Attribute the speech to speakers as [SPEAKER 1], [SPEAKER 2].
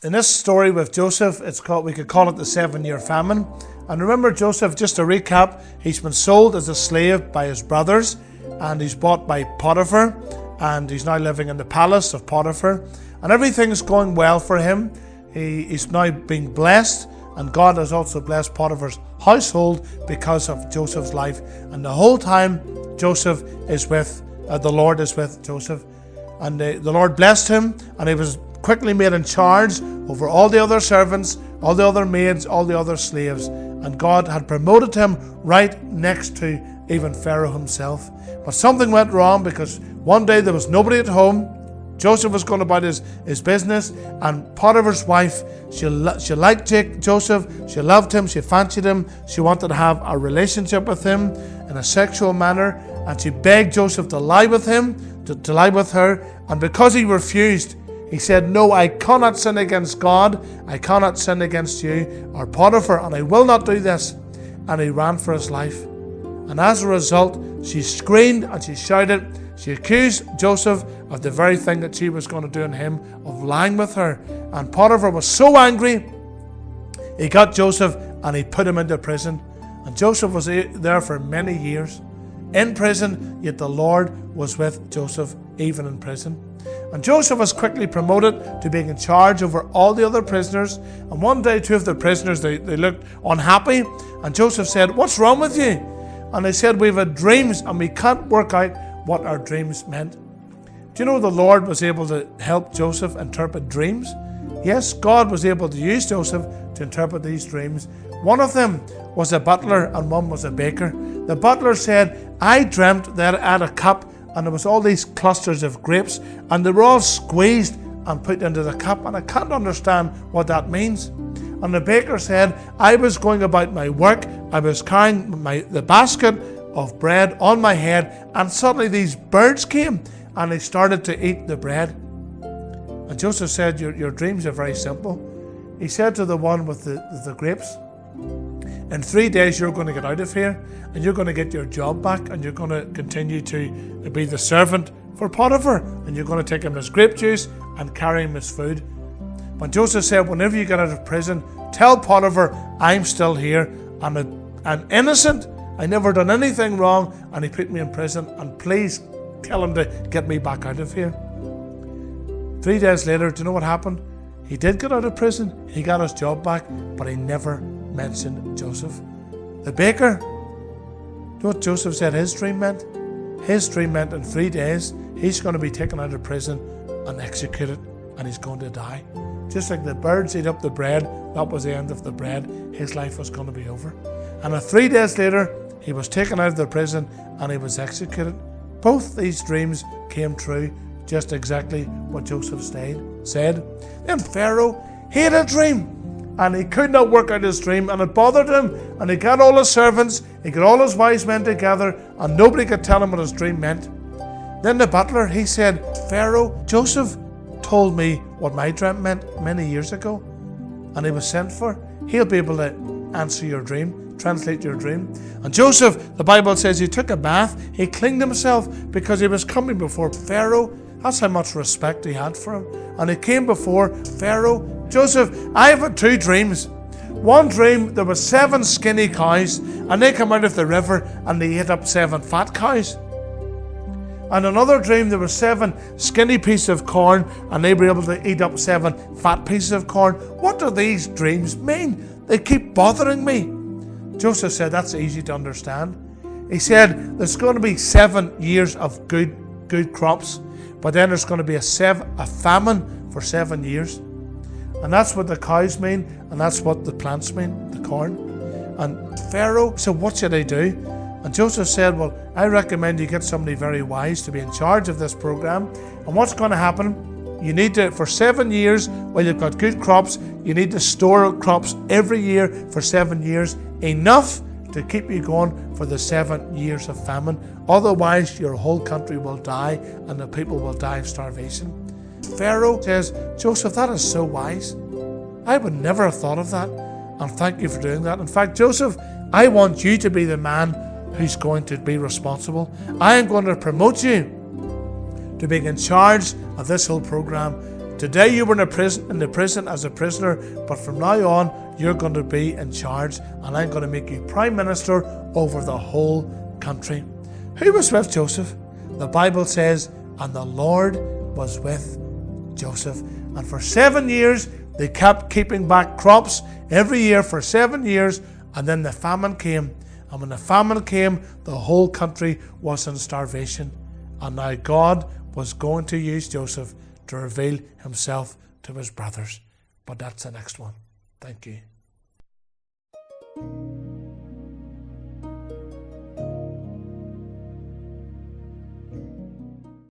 [SPEAKER 1] In this story with Joseph, we could call it the 7-year famine. And remember Joseph, just to recap, he's been sold as a slave by his brothers, and he's bought by Potiphar, and he's now living in the palace of Potiphar, and everything's going well for him. He's now being blessed, and God has also blessed Potiphar's household because of Joseph's life. And the whole time Joseph is with, the Lord is with Joseph. And the Lord blessed him, and he was quickly made in charge over all the other servants, all the other maids, all the other slaves. And God had promoted him right next to even Pharaoh himself. But something went wrong, because one day there was nobody at home. Joseph was going about his business, and Potiphar's wife, she liked Joseph, she loved him, she fancied him, she wanted to have a relationship with him in a sexual manner, and she begged Joseph to lie with him, to lie with her. And because he refused, he said, "No, I cannot sin against God, I cannot sin against you or Potiphar, and I will not do this." And he ran for his life. And as a result, she screamed and she shouted. She accused Joseph of the very thing that she was going to do in him, of lying with her. And Potiphar was so angry, he got Joseph and he put him into prison. And Joseph was there for many years in prison, yet the Lord was with Joseph even in prison. And Joseph was quickly promoted to being in charge over all the other prisoners. And one day, two of the prisoners, they looked unhappy. And Joseph said, "What's wrong with you?" And they said, "We've had dreams and we can't work out what our dreams meant." Do you know the Lord was able to help Joseph interpret dreams? Yes, God was able to use Joseph to interpret these dreams. One of them was a butler and one was a baker. The butler said, "I dreamt that I had a cup and there was all these clusters of grapes and they were all squeezed and put into the cup, and I can't understand what that means." And the baker said, "I was going about my work, I was carrying the basket of bread on my head, and suddenly these birds came and they started to eat the bread." And Joseph said, your dreams are very simple. He said to the one with the grapes, "In 3 days you're going to get out of here and you're going to get your job back, and you're going to continue to be the servant for Potiphar, and you're going to take him his grape juice and carry him his food." But Joseph said, "Whenever you get out of prison, tell Potiphar I'm still here. I'm innocent. I never done anything wrong, and he put me in prison, and please tell him to get me back out of here." 3 days later, do you know what happened? He did get out of prison, he got his job back, but he never mentioned Joseph. The baker, do you know what Joseph said his dream meant? His dream meant in 3 days, he's going to be taken out of prison and executed, and he's going to die. Just like the birds eat up the bread, that was the end of the bread. His life was going to be over. And 3 days later, he was taken out of the prison and he was executed. Both these dreams came true, just exactly what Joseph said. Then Pharaoh, he had a dream, and he could not work out his dream, and it bothered him, and he got all his servants, he got all his wise men together, and nobody could tell him what his dream meant. Then the butler, he said, "Pharaoh, Joseph told me what my dream meant many years ago, and he was sent for. He'll be able to answer your dream, translate your dream." And Joseph, the Bible says, he took a bath, he cleaned himself because he was coming before Pharaoh. That's how much respect he had for him. And he came before Pharaoh. "Joseph, I have had 2 dreams. One dream, there were 7 skinny cows, and they come out of the river and they ate up 7 fat cows. And another dream, there were 7 skinny pieces of corn, and they were able to eat up 7 fat pieces of corn. What do these dreams mean? They keep bothering me." Joseph said, "That's easy to understand." He said, "There's going to be 7 years of good crops, but then there's going to be a famine for 7 years. And that's what the cows mean, and that's what the plants mean, the corn." And Pharaoh said, "What should I do?" And Joseph said, "Well, I recommend you get somebody very wise to be in charge of this program. And what's going to happen? You need to, for 7 years, while you've got good crops, you need to store crops every year for 7 years, enough to keep you going for the 7 years of famine. Otherwise, your whole country will die and the people will die of starvation." Pharaoh says, "Joseph, that is so wise. I would never have thought of that. And thank you for doing that. In fact, Joseph, I want you to be the man who's going to be responsible. I am going to promote you to being in charge of this whole program. Today you were in the prison as a prisoner, but from now on you're going to be in charge, and I'm going to make you prime minister over the whole country. Who was with Joseph? The Bible says, and the Lord was with Joseph. And for 7 years they kept keeping back crops every year for 7 years, and then the famine came. And when the famine came, the whole country was in starvation. And now God was going to use Joseph to reveal himself to his brothers. But that's the next one. Thank you.